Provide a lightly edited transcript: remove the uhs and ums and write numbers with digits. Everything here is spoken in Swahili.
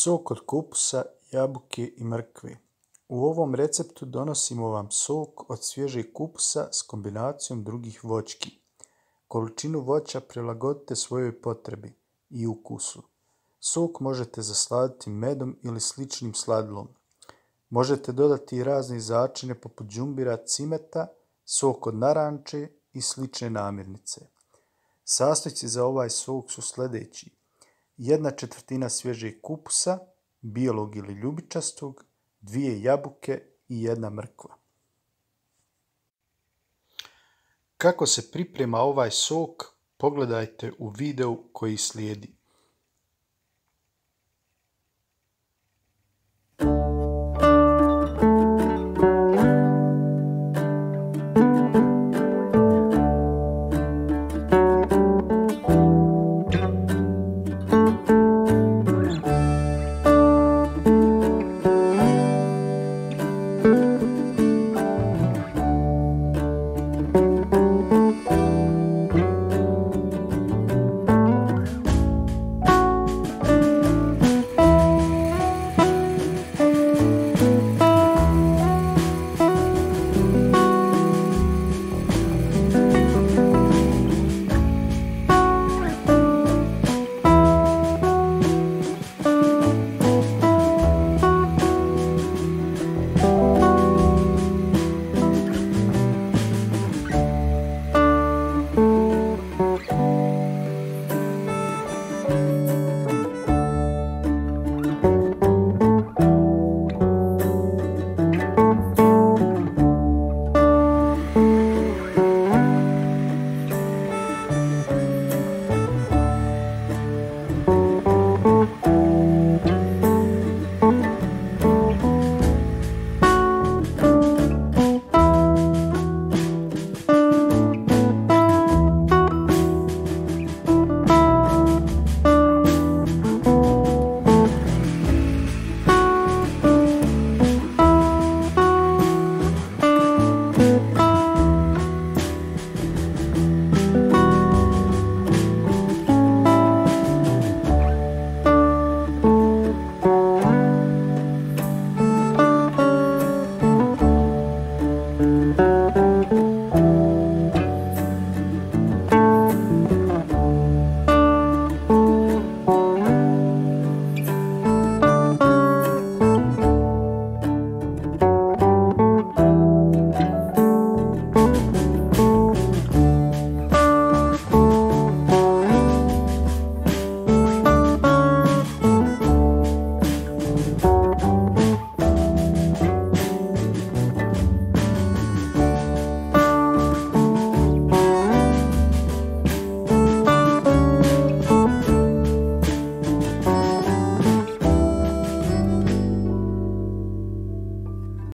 Sok od kupusa, jabuke i mrkve. U ovom receptu donosimo vam sok od svježeg kupusa s kombinacijom drugih voćki. Količinu voća prilagodite svojoj potrebi i ukusu. Sok možete zasladiti medom ili sličnim sladilom. Možete dodati i razne začine poput đumbira, cimeta, sok od naranče i slične namirnice. Sastojci za ovaj sok su sljedeći: 1/4 svježeg kupusa, bijelog ili ljubičastog, 2 jabuke i 1 mrkva. Kako se priprema ovaj sok, pogledajte u videu koji slijedi.